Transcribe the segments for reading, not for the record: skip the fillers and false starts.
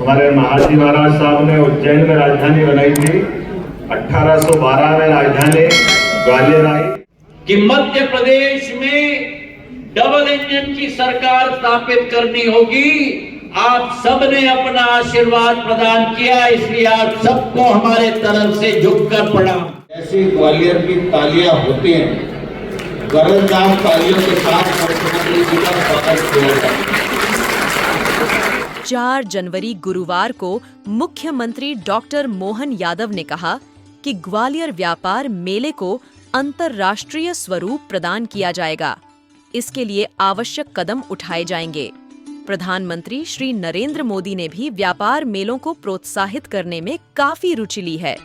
हमारे महाजी महाराज साहब ने उज्जैन में राजधानी बनाई थी। 1812 में राजधानी ग्वालियर आई कि मध्य प्रदेश में डबल इंजन की सरकार स्थापित करनी होगी। आप सबने अपना आशीर्वाद प्रदान किया, इसलिए आप सबको हमारे तरफ से झुककर प्रणाम। ऐसी ग्वालियर की तालियां होती हैं, गरजदार तालियों के साथ मुख्यमंत्री जी का स्वागत किया जाए। 4 जनवरी गुरुवार को मुख्यमंत्री डॉक्टर मोहन यादव ने कहा कि ग्वालियर व्यापार मेले को अंतर्राष्ट्रीय स्वरूप प्रदान किया जाएगा। इसके लिए आवश्यक कदम उठाए जाएंगे। प्रधानमंत्री श्री नरेंद्र मोदी ने भी व्यापार मेलों को प्रोत्साहित करने में काफी रुचि ली है।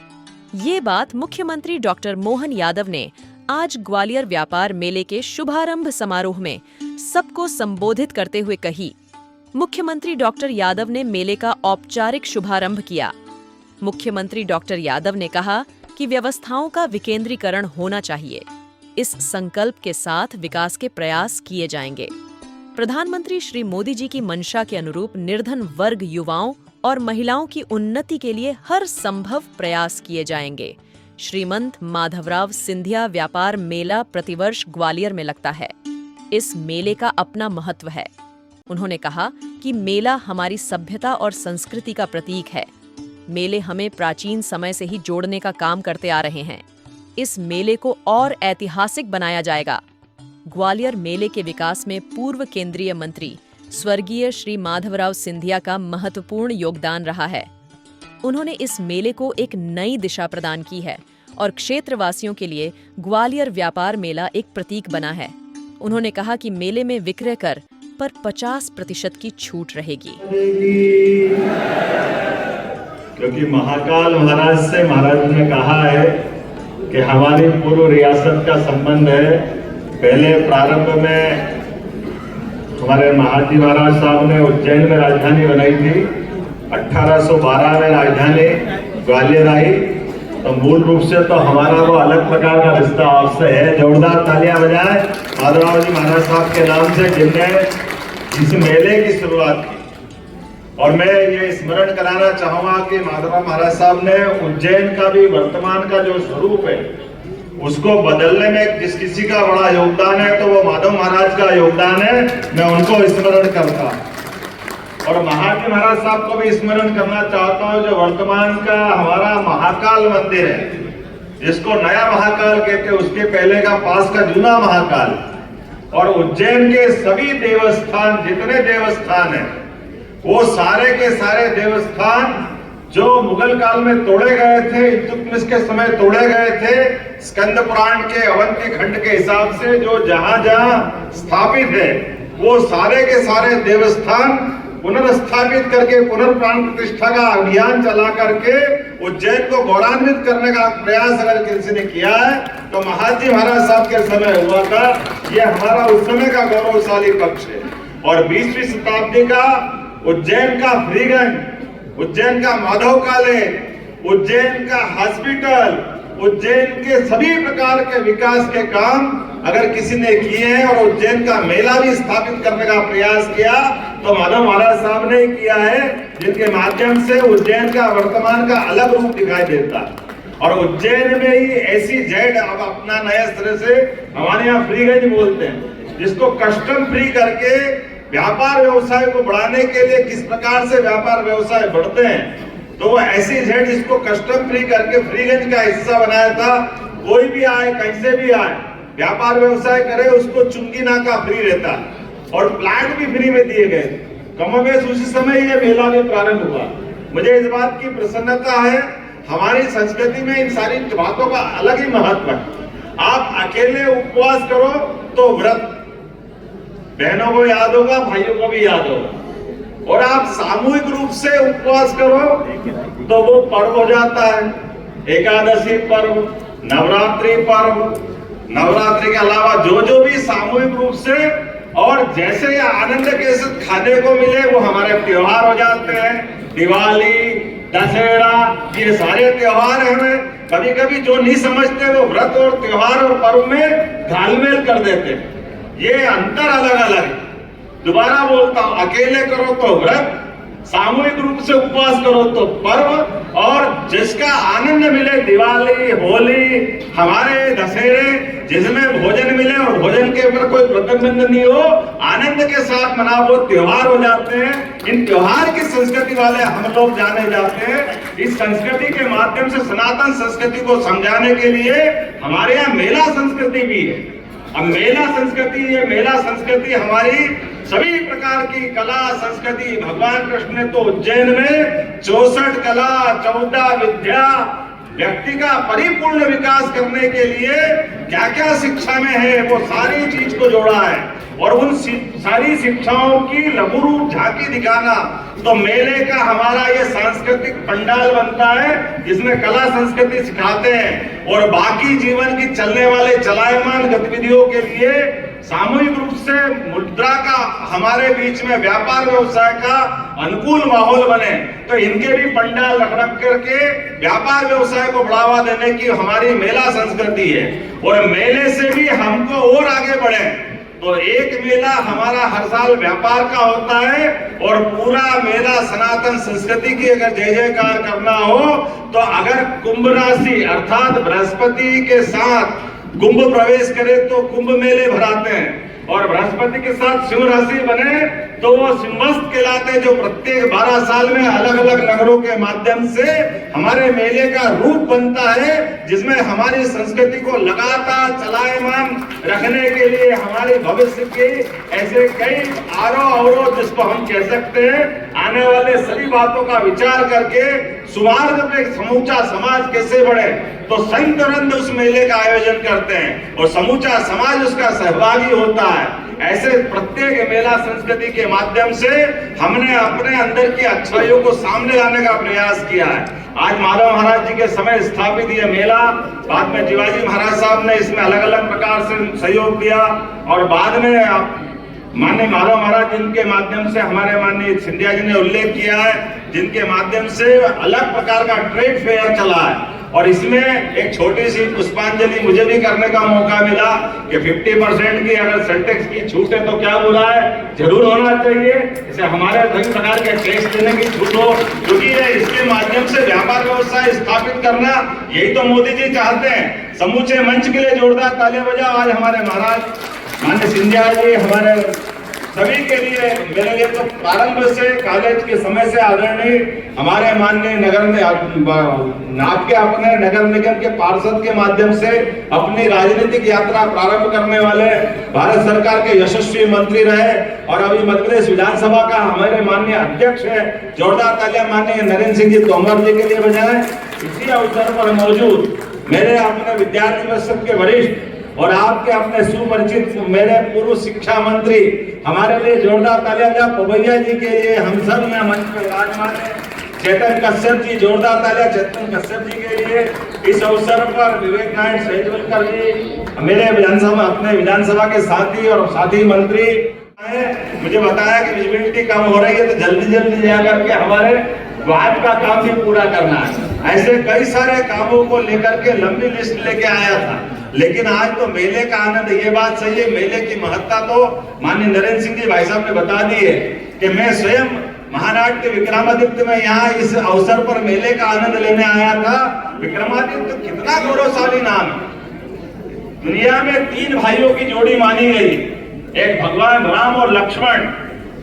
ये बात मुख्यमंत्री डॉक्टर मोहन यादव ने आज ग्वालियर व्यापार मेले के शुभारंभ समारोह में सबको संबोधित करते हुए कही। मुख्यमंत्री डॉक्टर यादव ने मेले का औपचारिक शुभारंभ किया। मुख्यमंत्री डॉक्टर यादव ने कहा कि व्यवस्थाओं का विकेंद्रीकरण होना चाहिए। इस संकल्प के साथ विकास के प्रयास किए जाएंगे। प्रधानमंत्री श्री मोदी जी की मंशा के अनुरूप निर्धन वर्ग युवाओं और महिलाओं की उन्नति के लिए हर संभव प्रयास किए जाएंगे। श्रीमंत माधवराव सिंधिया व्यापार मेला प्रतिवर्ष ग्वालियर में लगता है। इस मेले का अपना महत्व है। उन्होंने कहा कि मेला हमारी सभ्यता और संस्कृति का प्रतीक है। मेले हमें प्राचीन समय से ही जोड़ने का काम करते आ रहे हैं। इस मेले को और ऐतिहासिक बनाया जाएगा। ग्वालियर मेले के विकास में पूर्व केंद्रीय मंत्री स्वर्गीय श्री माधवराव सिंधिया का महत्वपूर्ण योगदान रहा है। उन्होंने इस मेले को एक नई दिशा प्रदान की है और क्षेत्रवासियों के लिए ग्वालियर व्यापार मेला एक प्रतीक बना है। उन्होंने कहा कि मेले में विक्रय कर पर 50% की छूट रहेगी। क्योंकि महाकाल महाराज से महाराज ने कहा है कि हमारी पूर्व रियासत का संबंध है। पहले प्रारंभ में हमारे महाजी महाराज साहब ने उज्जैन में राजधानी बनाई थी। 1812 में राजधानी ग्वालियर आई। तो मूल रूप से तो हमारा वो अलग प्रकार का रिश्ता आपसे है। जोरदार तालियां बजाएं माधवराव जी महाराज साहब के नाम से, जिनने इस मेले की शुरुआत की। और मैं ये स्मरण कराना चाहूंगा कि माधवराव महाराज साहब ने उज्जैन का भी वर्तमान का जो स्वरूप है उसको बदलने में जिस किसी का बड़ा योगदान है तो वो माधव महाराज का योगदान है। मैं उनको स्मरण करता और महाजी महाराज साहब को भी स्मरण करना चाहता हूँ। जो वर्तमान का हमारा महाकाल मंदिर है, जिसको नया महाकाल कहते हैं, उसके पहले का पास का जूना महाकाल, और उज्जैन के सभी देवस्थान, जितने देवस्थान हैं, वो सारे के सारे देवस्थान जो मुगल काल में तोड़े गए थे, इल्तुतमिश के समय तोड़े गए थे, स्कंद पुराण के अवंती खंड के हिसाब से जो जहां जहां स्थापित है, वो सारे के सारे देवस्थान पुनर्स्थापित करके पुनर्प्राण प्रतिष्ठा का अभियान चला करके उज्जैन को गौरवान्वित करने का प्रयास अगर किसी ने किया है तो महाजी महाराज साहब के समय हुआ था। ये हमारा उस समय का गौरवशाली पक्ष है। और 20वीं शताब्दी का उज्जैन का फ्रीगंज, उज्जैन का माधव कॉलेज, उज्जैन का हॉस्पिटल, उज्जैन के सभी प्रकार के विकास के काम अगर किसी ने किए हैं और उज्जैन का मेला भी स्थापित करने का प्रयास किया तो माधव महाराज साहब ने किया है, जिनके माध्यम से उज्जैन का वर्तमान का अलग रूप दिखाई देता है। और उज्जैन में ही ऐसी जेड अब अपना नए तरह से हमारे यहाँ फ्रीगंज बोलते हैं, जिसको कस्टम फ्री करके व्यापार व्यवसाय को बढ़ाने के लिए किस प्रकार से व्यापार व्यवसाय बढ़ते हैं, तो वो ऐसी जेड जिसको कस्टम फ्री करके फ्रीगंज का हिस्सा बनाया था। कोई भी आए, कहीं से भी आए, व्यापार व्यवसाय करे, उसको चुंगी नाका फ्री रहता और प्लाट भी फ्री में दिए गए। कमोबेश उसी समय ये मेला भी प्रारंभ हुआ। मुझे इस बात की प्रसन्नता है, हमारी संस्कृति में इन सारी बातों का अलग ही महत्व है। आप अकेले उपवास करो तो व्रत, बहनों को याद होगा, भाइयों को भी याद होगा, और आप सामूहिक रूप से उपवास करो तो वो पर्व हो जाता है। एकादशी पर्व, नवरात्रि पर्व, नवरात्रि के अलावा जो भी सामूहिक रूप से और जैसे आनंद के साथ खाने को मिले वो हमारे त्योहार हो जाते हैं। दिवाली, दशहरा, ये सारे त्योहार हमें कभी कभी जो नहीं समझते वो व्रत और त्योहार और पर्व में घालमेल कर देते। ये अंतर अलग अलग है। दोबारा बोलता हूं, अकेले करो तो व्रत सामूहिक रूप से उपवास करो तो पर्व, और जिसका आनंद मिले दिवाली, होली, हमारे दशहरे, जिसमें भोजन मिले और भोजन के ऊपर कोई प्रतिबंध नहीं हो, आनंद के साथ मनाओ, वो त्योहार हो जाते हैं। इन त्योहार की संस्कृति वाले हम लोग जाने जाते हैं। इस संस्कृति के माध्यम से सनातन संस्कृति को समझाने के लिए हमारे यहाँ मेला संस्कृति भी है। अब मेला संस्कृति, ये मेला संस्कृति हमारी सभी प्रकार की कला संस्कृति, भगवान कृष्ण ने तो उज्जैन में 64 कला, 14 विद्या, व्यक्ति का परिपूर्ण विकास करने के लिए क्या क्या शिक्षा में है वो सारी चीज को जोड़ा है, और उन सारी शिक्षाओं की लघु रूप झांकी दिखाना। तो मेले का हमारा ये सांस्कृतिक पंडाल बनता है जिसमें कला संस्कृति सिखाते हैं, और बाकी जीवन की चलने वाले चलायमान गतिविधियों के लिए सामूहिक रूप से मुद्रा का हमारे बीच में व्यापार व्यवसाय का अनुकूल माहौल बने। तो इनके भी पंडाल रख करके व्यापार व्यवसाय को बढ़ावा देने की हमारी मेला संस्कृति है, और मेले से भी हमको और आगे बढ़े। तो एक मेला हमारा हर साल व्यापार का होता है, और पूरा मेला सनातन संस्कृति की अगर जय जयकार करना हो तो अगर कुंभ राशि अर्थात बृहस्पति के साथ कुंभ प्रवेश करे तो कुंभ मेले भराते हैं, और बृहस्पति के साथ सिंह राशि बने तो वो सिंहस्थ कहलाते हैं, जो प्रत्येक 12 साल में अलग अलग नगरों के माध्यम से हमारे मेले का रूप बनता है, जिसमें हमारी संस्कृति को लगातार चलायमान रखने के लिए हमारे भविष्य के ऐसे कई आरोह अवरोध जिसको हम कह सकते हैं, आने वाले सभी बातों का विचार करके सुमार्ग पे समूचा समाज कैसे बढ़े, तो संत वृंद उस मेले का आयोजन करते हैं और समूचा समाज उसका सहभागी होता है। ऐसे प्रत्येक मेला संस्कृति के माध्यम से हमने अपने अंदर की अच्छाइयों को सामने लाने का प्रयास किया है। आज माधव महाराज जी के समय स्थापित ये मेला, बाद में शिवाजी महाराज साहब ने इसमें अलग अलग प्रकार से सहयोग दिया, और बाद में माननीय माधव महाराज जिनके माध्यम से हमारे माननीय सिंधिया जी ने उल्लेख किया है, जिनके माध्यम से अलग प्रकार का ट्रेड फेयर चला है, और इसमें एक छोटी सी पुष्पांजलि मुझे भी करने का मौका मिला कि 50% की अगर सेंटेक्स की छूट है तो क्या बुरा है, जरूर होना चाहिए। इसे हमारे सभी प्रकार के टैक्स देने की छूट हो, क्योंकि इसके माध्यम से व्यापार व्यवसाय स्थापित करना यही तो मोदी जी चाहते हैं। समूचे मंच के लिए जोरदार तालियां बजाओ। आज हमारे महाराज माननीय सिंधिया जी हमारे सभी के लिए, मेरे लिए तो प्रारंभ से कॉलेज के समय से आदरणीय हमारे माननीय नगर में आपके अपने नगर निगम के पार्षद के माध्यम से अपनी राजनीतिक यात्रा प्रारंभ करने वाले भारत सरकार के यशस्वी मंत्री रहे, और अभी मध्य प्रदेश विधानसभा का हमारे माननीय अध्यक्ष है। जोरदार तालियां माननीय नरेंद्र सिंह जी तोमर जी के लिए बजाएं। इसी अवसर पर मौजूद मेरे अपने विद्यार्थी परिषद के वरिष्ठ और आपके अपने सुपरिचित मेरे पूर्व शिक्षा मंत्री, हमारे लिए जोरदार तालियां पवैया जी के लिए, हम सब यहाँ मंच पर विराजमान है। चेतन कश्यप जी, जोरदार तालियां चेतन कश्यप जी के लिए। इस अवसर पर विवेक नायक सैजवलकर जी, मेरे विधानसभा अपने विधानसभा के साथी और साथी मंत्री, मुझे बताया कि विजिबिलिटी कम हो रही है तो जल्दी जल्दी जाकर के हमारे वाद का काम भी पूरा करना है। ऐसे कई सारे कामों को लेकर के लंबी लिस्ट लेके आया था, लेकिन आज तो मेले का आनंद, ये बात सही है, मेले की महत्ता तो माननीय नरेंद्र सिंह जी भाई साहब ने बता दी है कि मैं स्वयं महानाट्य विक्रमादित्य में यहाँ इस अवसर पर मेले का आनंद लेने आया था। विक्रमादित्य कितना गौरवशाली नाम है। दुनिया में 3 भाइयों की जोड़ी मानी गई, एक भगवान राम और लक्ष्मण,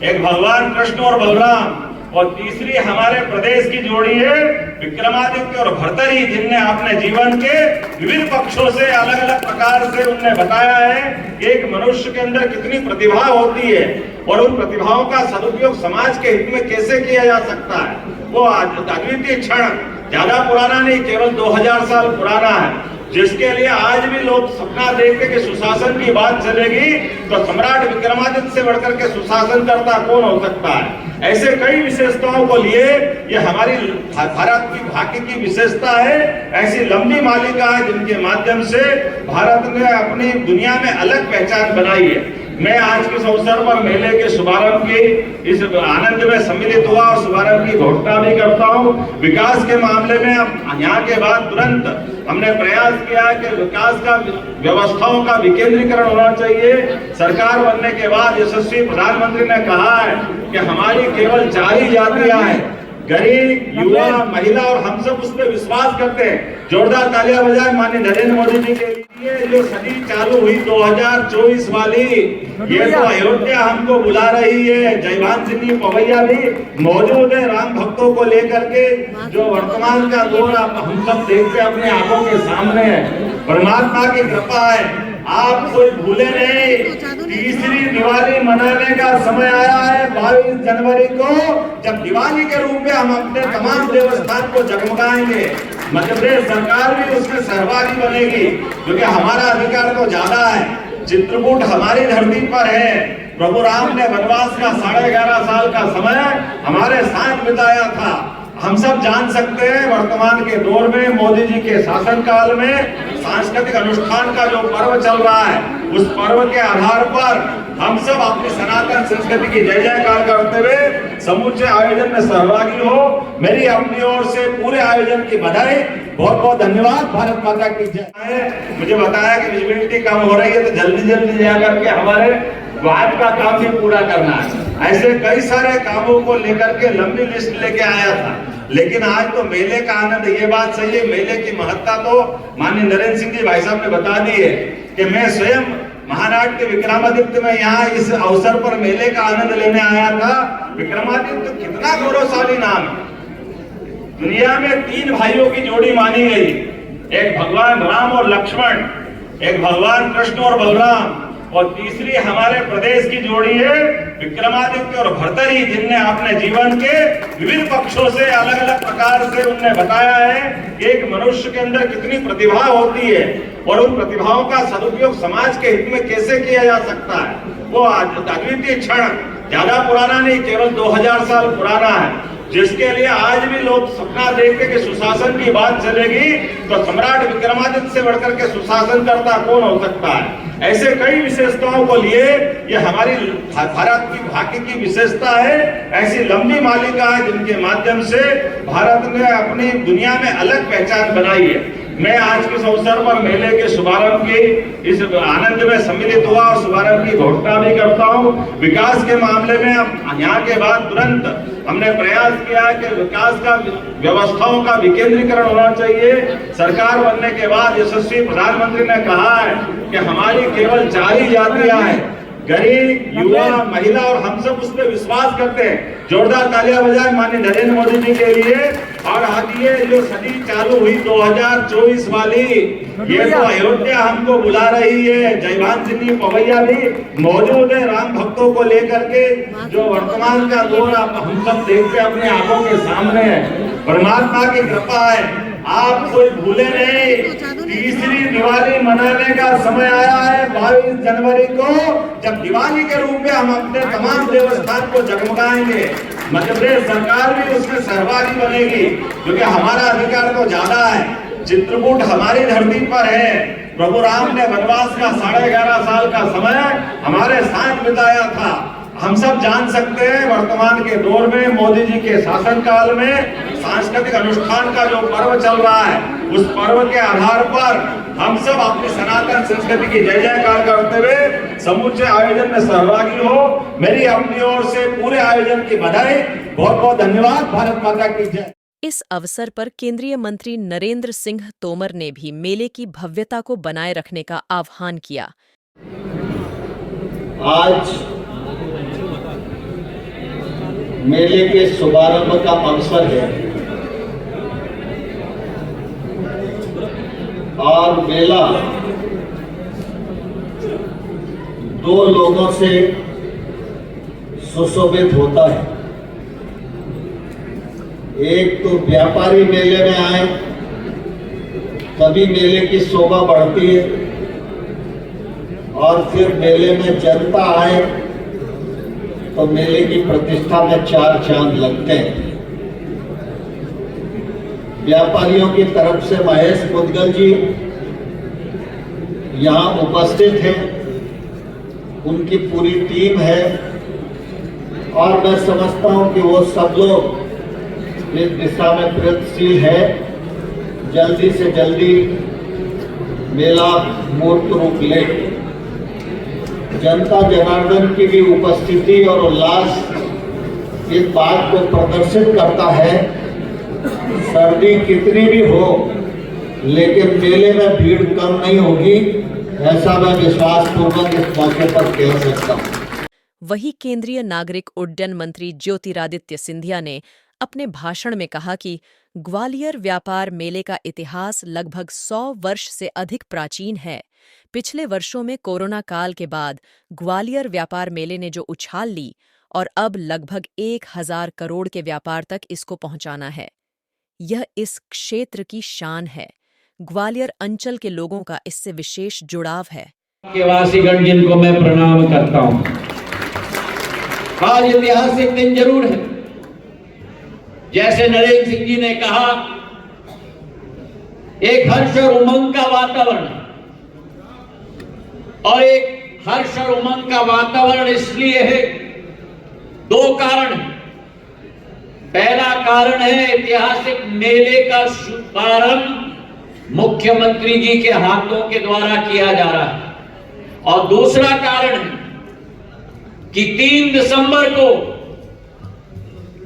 एक भगवान कृष्ण और बलराम, और तीसरी हमारे प्रदेश की जोड़ी है विक्रमादित्य और भर्तरी, जिनने अपने जीवन के विभिन्न पक्षों से अलग अलग प्रकार से उन्हें बताया है कि एक मनुष्य के अंदर कितनी प्रतिभा होती है और उन प्रतिभाओं का सदुपयोग समाज के हित में कैसे किया जा सकता है। वो अद्वितीय क्षण ज्यादा पुराना नहीं, केवल 2000 साल पुराना है, जिसके लिए आज भी लोग सपना देखते कि सुशासन की बात चलेगी तो सम्राट विक्रमादित्य से बढ़कर के सुशासन करता कौन हो सकता है। ऐसे कई विशेषताओं को लिए ये हमारी भारत की भाग्य की विशेषता है। ऐसी लंबी मालिका है जिनके माध्यम से भारत ने अपनी दुनिया में अलग पहचान बनाई है। मैं आज के इस अवसर पर मेले के शुभारंभ की इस आनंद में सम्मिलित हुआ और शुभारंभ की घोषणा भी करता हूं। विकास के मामले में अब यहाँ के बाद तुरंत हमने प्रयास किया कि विकास का व्यवस्थाओं का विकेंद्रीकरण होना चाहिए। सरकार बनने के बाद यशस्वी प्रधानमंत्री ने कहा है कि हमारी केवल 4 ही जातियां हैं, गरीब, युवा, महिला, और हम सब उस पर विश्वास करते हैं। जोरदार तालियां बजाएं माननीय नरेंद्र मोदी जी के लिए। जो सदी चालू हुई 2024 वाली, ये तो अयोध्या हमको बुला रही है। जयभान सिंह पवैया भी मौजूद है राम भक्तों को लेकर के। जो वर्तमान का दौर हम सब देखते अपने आंखों के सामने है। परमात्मा की कृपा है, आप कोई भूले नहीं। तीसरी दिवाली मनाने का समय आया है 22 जनवरी को, जब दिवाली के रूप में हम अपने तमाम देवस्थान को जगमगाएंगे। मध्य प्रदेश सरकार भी उसमें सहभागी बनेगी, क्योंकि हमारा अधिकार तो ज्यादा है। चित्रकूट हमारी धरती पर है। प्रभु राम ने वनवास का 11.5 साल का समय हमारे साथ बिताया था। हम सब जान सकते हैं वर्तमान के दौर में मोदी जी के शासनकाल में सांस्कृतिक अनुष्ठान का जो पर्व चल रहा है, उस पर्व के आधार पर हम सब अपनी सनातन संस्कृति की जय जयकार करते हुए समूचे आयोजन में सहभागी हो। मेरी अपनी ओर से पूरे आयोजन की बधाई, बहुत बहुत धन्यवाद। भारत माता की जय। मुझे बताया कि विजिबिलिटी कम हो रही है, तो जल्दी जल्दी जाकर के हमारे वाद का काम भी पूरा करना है। ऐसे कई सारे कामों को लेकर के लंबी लिस्ट लेके आया था, लेकिन आज तो मेले का आनंद। ये बात सही है, मेले की महत्ता तो माननीय नरेंद्र सिंह जी भाई साहब ने बता दी है कि मैं स्वयं महानाट्य विक्रमादित्य में यहाँ इस अवसर पर मेले का आनंद लेने आया था। विक्रमादित्य कितना गौरवशाली नाम है। दुनिया में 3 भाइयों की जोड़ी मानी गई, एक भगवान राम और लक्ष्मण, एक भगवान कृष्ण और बलराम, और तीसरी हमारे प्रदेश की जोड़ी है विक्रमादित्य और भर्तरी, जिनने अपने जीवन के विभिन्न पक्षों से अलग अलग प्रकार से उन्हें बताया है कि एक मनुष्य के अंदर कितनी प्रतिभा होती है और उन प्रतिभाओं का सदुपयोग समाज के हित में कैसे किया जा सकता है। वो अद्वितीय क्षण ज्यादा पुराना नहीं, केवल 2000 साल पुराना है, जिसके लिए आज भी लोग सपना देखते कि सुशासन की बात चलेगी तो सम्राट विक्रमादित्य से बढ़कर के सुशासन करता कौन हो सकता है। ऐसे कई विशेषताओं को लिए ये हमारी भारत की भाग्य की विशेषता है। ऐसी लंबी मालिका है जिनके माध्यम से भारत ने अपनी दुनिया में अलग पहचान बनाई है। मैं आज के इस अवसर पर मेले के शुभारंभ की इस आनंद में सम्मिलित हुआ और शुभारंभ की घोषणा भी करता हूं। विकास के मामले में अब यहाँ के बाद तुरंत हमने प्रयास किया कि विकास का व्यवस्थाओं का विकेंद्रीकरण होना चाहिए। सरकार बनने के बाद यशस्वी प्रधानमंत्री ने कहा है कि हमारी केवल 4 ही जातियां हैं, गरीब, युवा, महिला, और हम सब उस पर विश्वास करते हैं। जोरदार तालियां बजाएं माननीय नरेंद्र मोदी जी के लिए। और आज ये जो सदी चालू हुई 2024 वाली, ये तो अयोध्या हमको बुला रही है। जयभान सिंह पवैया भी मौजूद है राम भक्तों को लेकर के। जो वर्तमान का दौर हम सब देखते अपने आंखों के सामने है। परमात्मा की कृपा है, आप कोई भूले नहीं। तीसरी दिवाली मनाने का समय आया है 22 जनवरी को, जब दिवाली के रूप में हम अपने तमाम देवस्थान को जगमगाएंगे। मध्य प्रदेश सरकार भी उसमें सहभागी बनेगी, क्योंकि हमारा अधिकार तो ज्यादा है। चित्रकूट हमारी धरती पर है। प्रभु राम ने वनवास का 11.5 साल का समय हमारे साथ बिताया था। हम सब जान सकते हैं वर्तमान के दौर में मोदी जी के शासनकाल में सांस्कृतिक अनुष्ठान का जो पर्व चल रहा है, उस पर्व के आधार पर हम सब अपनी सनातन संस्कृति की जय जयकार करते हुए समूचे आयोजन में सहभागी हो। मेरी अपनी ओर से पूरे आयोजन की बधाई, बहुत बहुत धन्यवाद। भारत माता की जय। इस अवसर पर केंद्रीय मंत्री नरेंद्र सिंह तोमर ने भी मेले की भव्यता को बनाए रखने का आह्वान किया। आज मेले के शुभारंभ का अवसर है और मेला 2 लोगों से सुशोभित होता है। एक तो व्यापारी मेले में आए तभी मेले की शोभा बढ़ती है, और फिर मेले में जनता आए तो मेले की प्रतिष्ठा में 4 चांद लगते हैं। व्यापारियों की तरफ से महेश मुदगल जी यहाँ उपस्थित हैं। उनकी पूरी टीम है और मैं समझता हूं कि वो सब लोग इस दिशा में प्रयत्नशील है। जल्दी से जल्दी मेला मूर्त रूप ले। जनता जनार्दन की भी उपस्थिति और उल्लास इस बात को प्रदर्शित करता है, सर्दी कितनी भी हो लेकिन मेले में भीड़ कम नहीं होगी, ऐसा मैं विश्वास पूर्वक इस मौके पर कह सकता हूँ। वहीं केंद्रीय नागरिक उड्डयन मंत्री ज्योतिरादित्य सिंधिया ने अपने भाषण में कहा कि ग्वालियर व्यापार मेले का इतिहास लगभग 100 वर्ष से अधिक प्राचीन है। पिछले वर्षों में कोरोना काल के बाद ग्वालियर व्यापार मेले ने जो उछाल ली और अब लगभग 1000 करोड़ के व्यापार तक इसको पहुंचाना है, यह इस क्षेत्र की शान है। ग्वालियर अंचल के लोगों का इससे विशेष जुड़ाव है। के वासीगण जिनको मैं प्रणाम करता हूं, आज ऐतिहासिक दिन जरूर है। जैसे नरेंद्र सिंह जी ने कहा, एक हर्ष और उमंग का वातावरण, और एक हर्ष और उमंग का वातावरण इसलिए है, दो कारण। पहला कारण है ऐतिहासिक मेले का शुभारंभ मुख्यमंत्री जी के हाथों के द्वारा किया जा रहा है, और दूसरा कारण है कि 3 दिसंबर को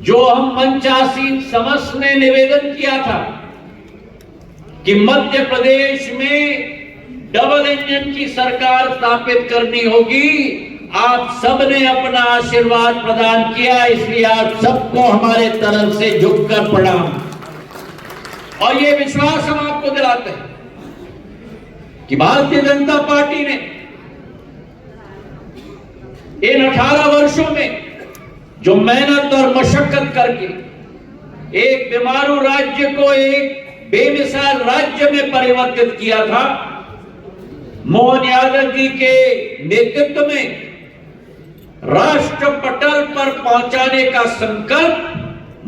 जो हम मंचासीन समस्त ने निवेदन किया था कि मध्य प्रदेश में डबल इंजन की सरकार स्थापित करनी होगी, आप सबने अपना आशीर्वाद प्रदान किया, इसलिए आप सबको हमारे तरफ से झुककर प्रणाम। और ये विश्वास हम आपको दिलाते हैं कि भारतीय जनता पार्टी ने इन 18 वर्षों में जो मेहनत और मशक्कत करके एक बीमारू राज्य को एक बेमिसाल राज्य में परिवर्तित किया था, मोहन यादव जी के नेतृत्व में राष्ट्र पटल पर पहुंचाने का संकल्प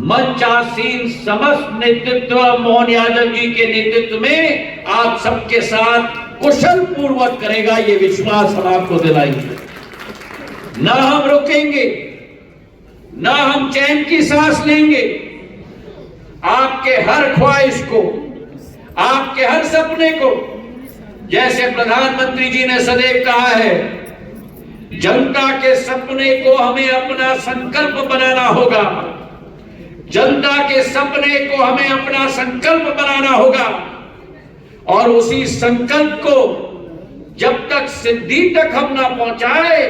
मंचासीन समस्त नेतृत्व मोहन यादव जी के नेतृत्व में आप सबके साथ कुशल पूर्वक करेगा, ये विश्वास हम आपको दिलाएंगे। ना हम रुकेंगे, ना हम चैन की सांस लेंगे। आपके हर ख्वाहिश को, आपके हर सपने को, जैसे प्रधानमंत्री जी ने सदैव कहा है, जनता के सपने को हमें अपना संकल्प बनाना होगा। जनता के सपने को हमें अपना संकल्प बनाना होगा, और उसी संकल्प को जब तक सिद्धि तक हम ना पहुंचाए,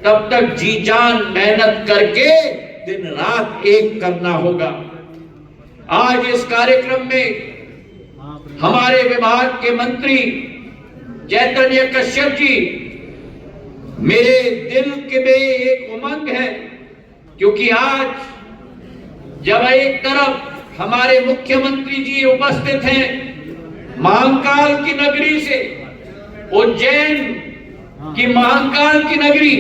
तब तक जी जान मेहनत करके दिन रात एक करना होगा। आज इस कार्यक्रम में हमारे विभाग के मंत्री चैतन्य कश्यप जी, मेरे दिल के में एक उमंग है, क्योंकि आज जब एक तरफ हमारे मुख्यमंत्री जी उपस्थित हैं महाकाल की नगरी से, उज्जैन की महाकाल की नगरी,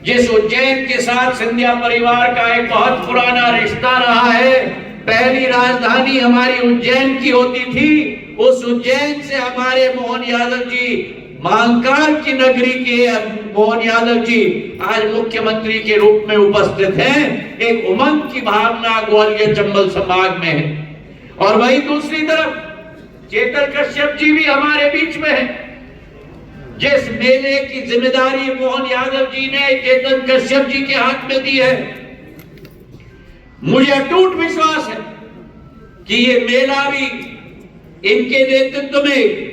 जिस उज्जैन के साथ सिंधिया परिवार का एक बहुत पुराना रिश्ता रहा है। पहली राजधानी हमारी उज्जैन की होती थी, उस उज्जैन से हमारे मोहन यादव जी, महाकाल की नगरी के मोहन यादव जी आज मुख्यमंत्री के रूप में उपस्थित हैं। एक उमंग की भावना ग्वालियर चंबल संभाग में है। और वहीं दूसरी तरफ चेतन कश्यप जी भी हमारे बीच में है। जिस मेले की जिम्मेदारी मोहन यादव जी ने चेतन कश्यप जी के हाथ में दी है, मुझे अटूट विश्वास है कि ये मेला भी इनके नेतृत्व में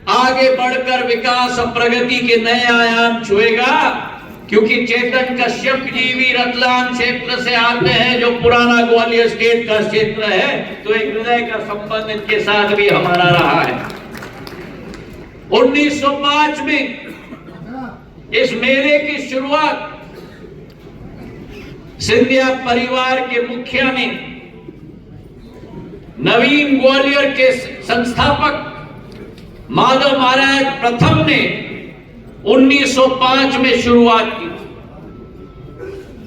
आगे बढ़कर विकास और प्रगति के नए आयाम छुएगा, क्योंकि चेतन कश्यप जी भी रतलाम क्षेत्र से आते हैं, जो पुराना ग्वालियर स्टेट का क्षेत्र है, तो एक हृदय का संबंध इनके साथ भी हमारा रहा है। 1905 में इस मेले की शुरुआत सिंधिया परिवार के मुखिया ने, नवीन ग्वालियर के संस्थापक माधव महाराज प्रथम ने 1905 में शुरुआत की।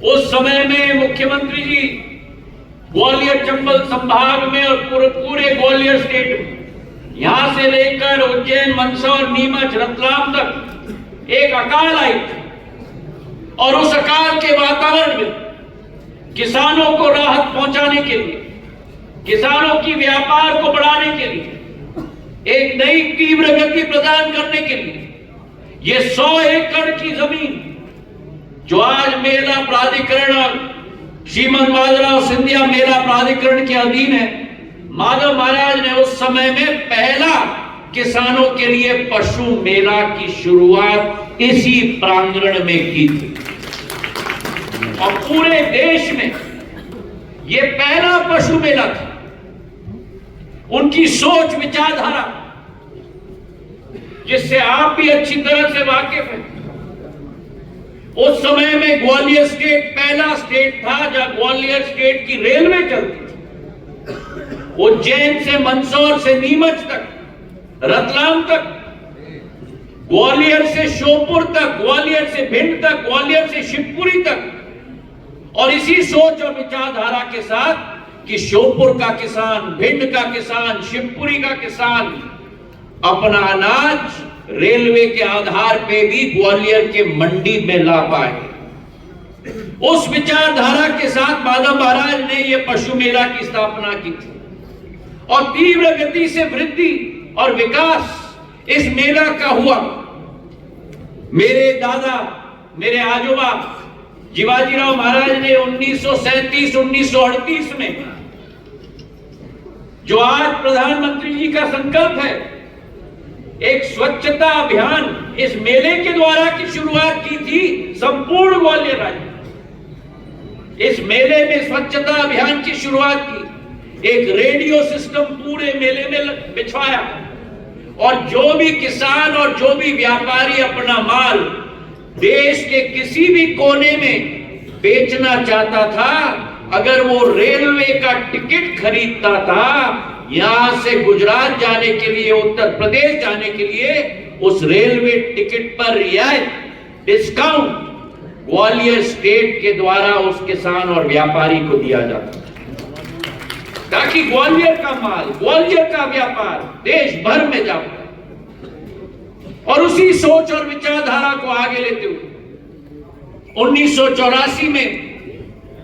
उस समय में मुख्यमंत्री जी ग्वालियर चंबल संभाग में और पूरे ग्वालियर स्टेट में, यहां से लेकर उज्जैन, मंदसौर, नीमच, रतलाम तक एक अकाल आई थी। और उस अकाल के वातावरण में किसानों को राहत पहुंचाने के लिए, किसानों की व्यापार को बढ़ाने के लिए, एक नई तीव्र गति प्रदान करने के लिए ये 100 एकड़ की जमीन जो आज मेला प्राधिकरण और श्रीमंत माधवराव सिंधिया मेला प्राधिकरण के अधीन है, माधव महाराज ने उस समय में पहला किसानों के लिए पशु मेला की शुरुआत इसी प्रांगण में की थी। और पूरे देश में यह पहला पशु मेला था। उनकी सोच विचारधारा जिससे आप भी अच्छी तरह से वाकिफ हैं। उस समय में ग्वालियर स्टेट पहला स्टेट था जहां ग्वालियर स्टेट की रेलवे चलती थी। उज्जैन से मंदसौर से नीमच तक, रतलाम तक, ग्वालियर से श्योपुर तक, ग्वालियर से भिंड तक, ग्वालियर से शिवपुरी तक। और इसी सोच और विचारधारा के साथ कि श्योपुर का किसान, भिंड का किसान, शिवपुरी का किसान अपना अनाज रेलवे के आधार पे भी ग्वालियर के मंडी में ला पाए। उस विचारधारा के साथ माधव महाराज ने यह पशु मेला की स्थापना की थी। और तीव्र गति से वृद्धि और विकास इस मेला का हुआ। मेरे दादा, मेरे आजोबा जीवाजीराव महाराज ने 1937-1938 में जो आज प्रधानमंत्री जी का संकल्प है, एक स्वच्छता अभियान इस मेले के द्वारा की शुरुआत की थी संपूर्ण ग्वालियर राज्य। इस मेले में स्वच्छता अभियान की शुरुआत की, एक रेडियो सिस्टम पूरे मेले में बिछवाया और जो भी किसान और जो भी व्यापारी अपना माल देश के किसी भी कोने में बेचना चाहता था, अगर वो रेलवे का टिकट खरीदता था, यहां से गुजरात जाने के लिए, उत्तर प्रदेश जाने के लिए, उस रेलवे टिकट पर रियायत, डिस्काउंट ग्वालियर स्टेट के द्वारा उस किसान और व्यापारी को दिया जाता ताकि ग्वालियर का माल, ग्वालियर का व्यापार देश भर में जा पाए। और उसी सोच और विचारधारा को आगे लेते हुए 1984 में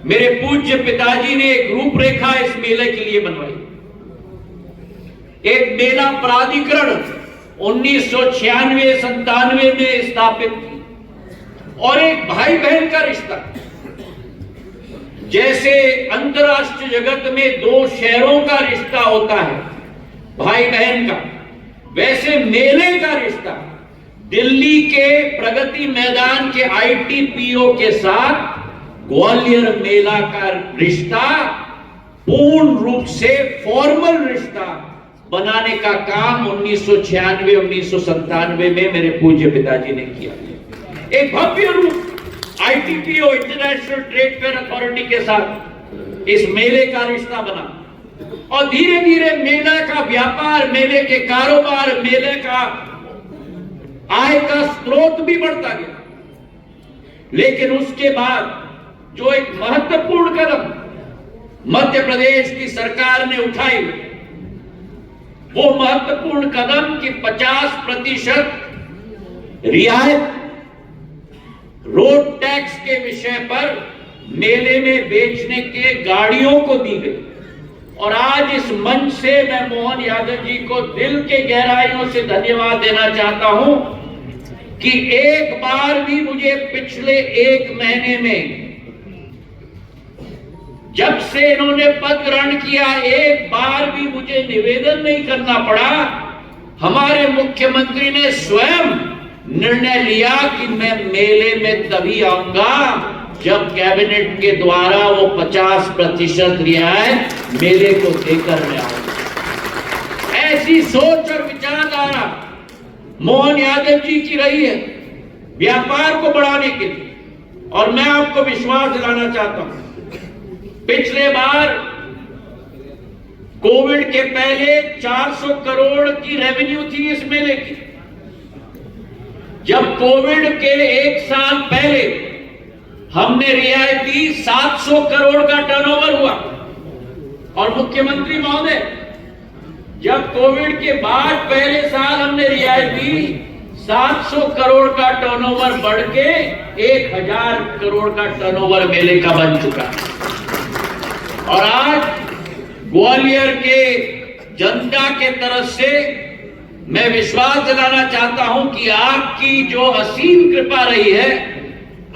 मेरे पूज्य पिताजी ने एक रूपरेखा इस मेले के लिए बनवाई। एक मेला प्राधिकरण 1996-97 में स्थापित की और एक भाई बहन का रिश्ता, जैसे अंतरराष्ट्रीय जगत में दो शहरों का रिश्ता होता है भाई बहन का, वैसे मेले का रिश्ता दिल्ली के प्रगति मैदान के ITPO के साथ ग्वालियर मेला का रिश्ता पूर्ण रूप से फॉर्मल रिश्ता बनाने का काम 1996-1997 में मेरे पूज्य पिताजी ने किया। एक भव्य रूप ITPO international trade fair authority के साथ इस मेले का रिश्ता बना और धीरे धीरे मेले का व्यापार, मेले के कारोबार, मेले का आय का स्रोत भी बढ़ता गया। लेकिन उसके बाद जो एक महत्वपूर्ण कदम मध्य प्रदेश की सरकार ने उठाई, वो महत्वपूर्ण कदम कि 50% रियायत रोड टैक्स के विषय पर मेले में बेचने के गाड़ियों को दी गई। और आज इस मंच से मैं मोहन यादव जी को दिल के गहराइयों से धन्यवाद देना चाहता हूं कि एक बार भी मुझे पिछले 1 महीने में, जब से इन्होंने पद ग्रहण किया, एक बार भी मुझे निवेदन नहीं करना पड़ा। हमारे मुख्यमंत्री ने स्वयं निर्णय लिया कि मैं मेले में तभी आऊंगा जब कैबिनेट के द्वारा वो 50% रियायत मेले को देकर मैं आऊंगा। ऐसी सोच और विचारधारा मोहन यादव जी की रही है व्यापार को बढ़ाने के लिए। और मैं आपको विश्वास दिलाना चाहता हूं, पिछले बार कोविड के पहले 400 करोड़ की रेवेन्यू थी इस मेले की। जब कोविड के 1 साल पहले हमने रियायत दी, 700 करोड़ का टर्नओवर हुआ। और मुख्यमंत्री महोदय, जब कोविड के बाद पहले साल हमने रियायत दी, 700 करोड़ का टर्नओवर बढ़ के 1000 करोड़ का टर्नओवर मेले का बन चुका है। और आज ग्वालियर के जनता के तरफ से मैं विश्वास दिलाना चाहता हूं कि आपकी जो असीम कृपा रही है,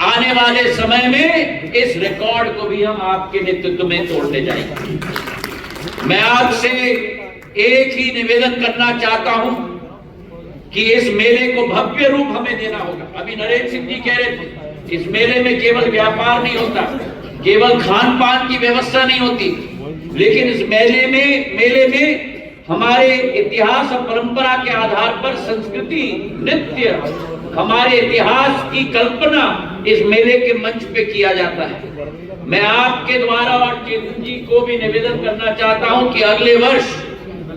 आने वाले समय में इस रिकॉर्ड को भी हम आपके नेतृत्व में तोड़ने जाएंगे। मैं आपसे एक ही निवेदन करना चाहता हूं कि इस मेले को भव्य रूप हमें देना होगा। अभी नरेंद्र सिंह जी कह रहे थे, इस मेले में केवल व्यापार नहीं होता, केवल खान पान की व्यवस्था नहीं होती, लेकिन इस मेले में हमारे इतिहास और परंपरा के आधार पर संस्कृति, नृत्य, हमारे इतिहास की कल्पना इस मेले के मंच पे किया जाता है। मैं आपके द्वारा और चेतन जी को भी निवेदन करना चाहता हूं कि अगले वर्ष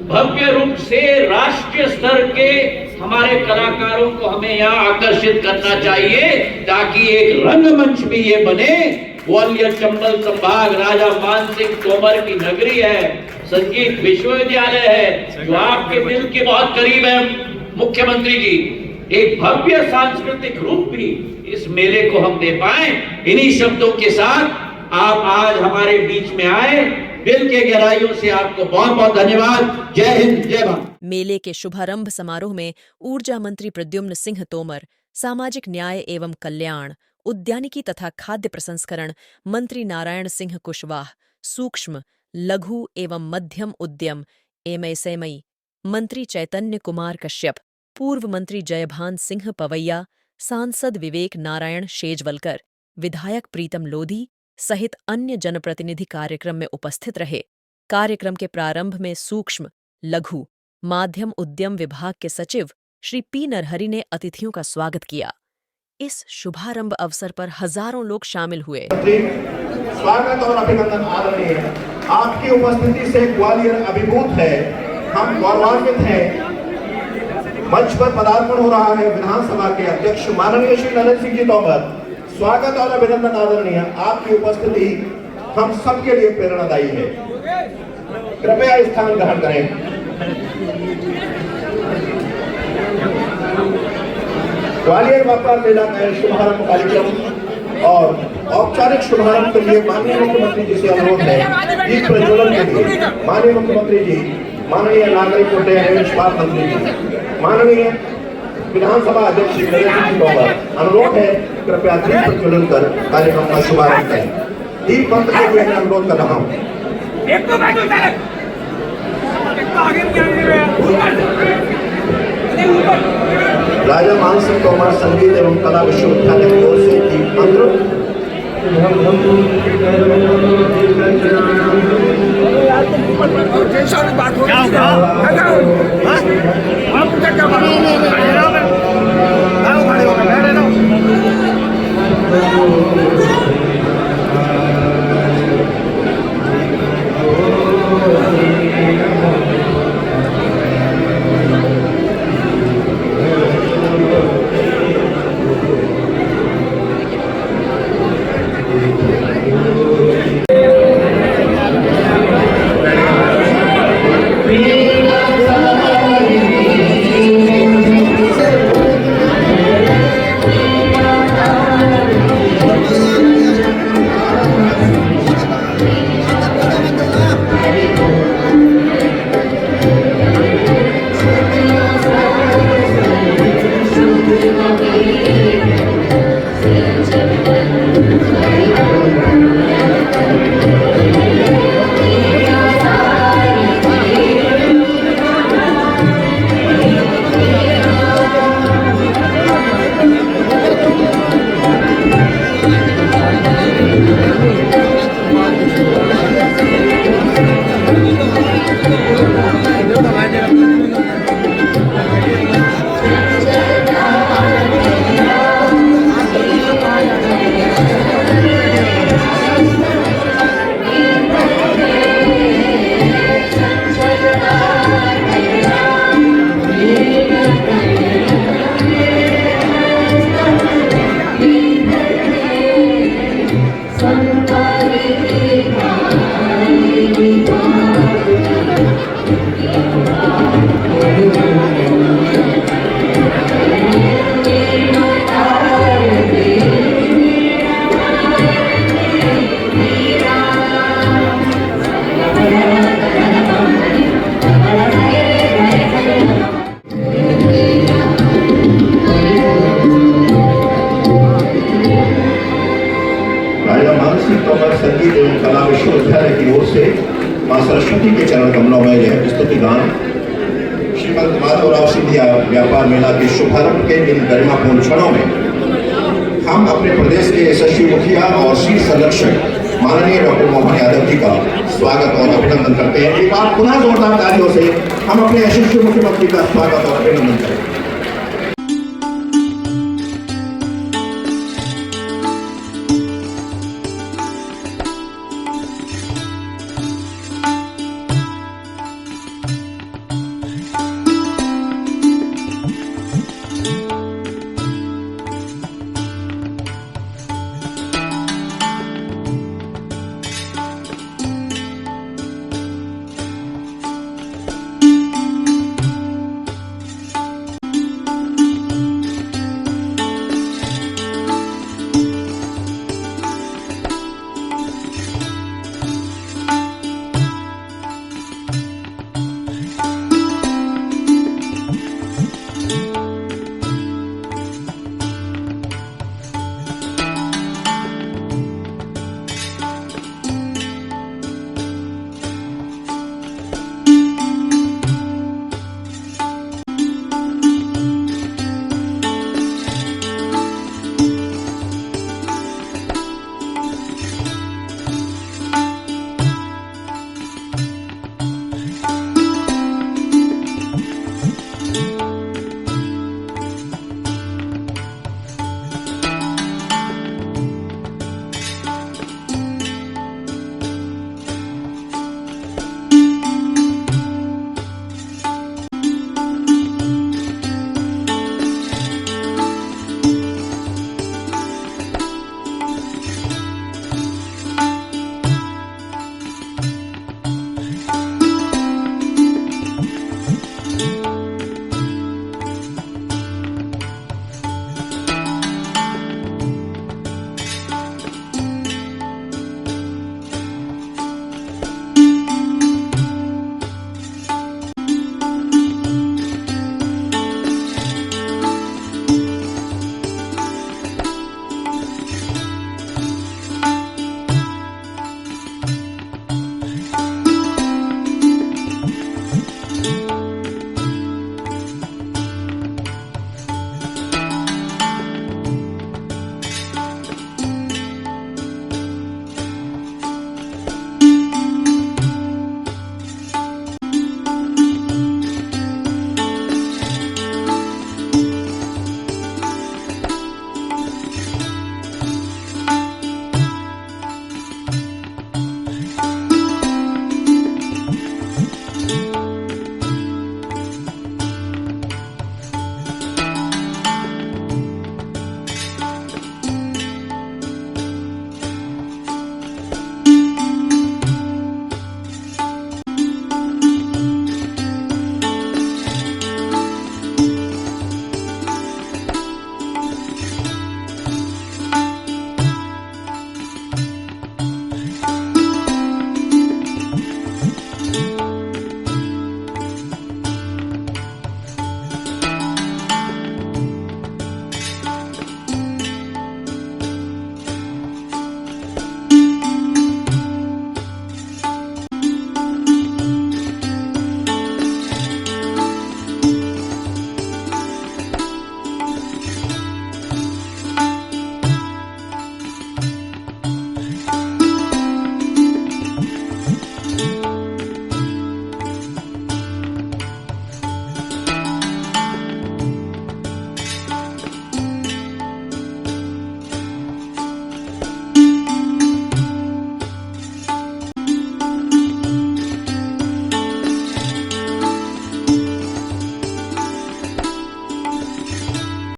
भव्य रूप से राष्ट्रीय स्तर के हमारे कलाकारों को हमें यहाँ आकर्षित करना चाहिए, ताकि एक रंगमंच भी ये बने। ग्वालियर चंबल संभाग राजा मान सिंह तोमर की नगरी है, संगीत विश्वविद्यालय है, जो आपके दिल के बहुत करीब है मुख्यमंत्री जी। एक भव्य सांस्कृतिक रूप भी इस मेले को हम दे पाए। इन्हीं शब्दों के साथ आप आज हमारे बीच में आए, दिल के गहराइयों से आपको बहुत बहुत धन्यवाद। जय हिंद, जय भारत। मेले के शुभारंभ समारोह में ऊर्जा मंत्री प्रद्युम्न सिंह तोमर, सामाजिक न्याय एवं कल्याण, उद्यानिकी तथा खाद्य प्रसंस्करण मंत्री नारायण सिंह कुशवाह, सूक्ष्म, लघु एवं मध्यम उद्यम एमएसएमई मंत्री चैतन्य कुमार कश्यप, पूर्व मंत्री जयभान सिंह पवैया, सांसद विवेक नारायण शेजवलकर, विधायक प्रीतम लोधी सहित अन्य जनप्रतिनिधि कार्यक्रम में उपस्थित रहे। कार्यक्रम के प्रारंभ में सूक्ष्म, लघु, माध्यम उद्यम विभाग के सचिव श्री पी नरहरि ने अतिथियों का स्वागत किया। इस शुभारंभ अवसर पर हजारों लोग शामिल हुए। स्वागत और अभिनंदन आदरणीय। आपकी उपस्थिति से ग्वालियर अभिभूत है, हम गौरवान्वित हैं। मंच पर पदार्पण हो रहा है विधानसभा के अध्यक्ष माननीय श्री नरेंद्र सिंह जी तोमर। स्वागत और अभिनंदन आदरणीय। आपकी उपस्थिति हम सबके लिए प्रेरणादायी है। कृपया स्थान ग्रहण करें। ग्वालियर व्यापार मेला का शुभारंभ कार्यक्रम और औपचारिक शुभारंभ के लिए माननीय मुख्यमंत्री जी से अनुरोध है, दीप प्रज्वलन के लिए माननीय मुख्यमंत्री जी, माननीय नागरिक उड्डयन एवं मंत्री जी, माननीय विधानसभा अध्यक्ष श्री नरेंद्र सिंह तोमर, अनुरोध है कृपया दीप प्रज्वलन कर कार्यक्रम का शुभारंभ करें। दीप बंद के लिए मैं अनुरोध कर रहा हूँ। राजा मान सिंह तोमर संगीत एवं कला विश्वविद्यालय की ओर से दीप मंत्र। सरस्वती के चरण कमलों में यह स्तुति गान श्रीमंत माधवराव सिंधिया व्यापार मेला के शुभारंभ के इन गरिमापूर्ण क्षणों में हम अपने प्रदेश के यशस्वी मुखिया और शीर्ष संरक्षक माननीय डॉक्टर मोहन यादव जी का स्वागत और अभिनंदन करते हैं। एक बार पुनः जोरदार तालियों से हम अपने यशस्वी मुख्यमंत्री का स्वागत और अभिनंदन करें।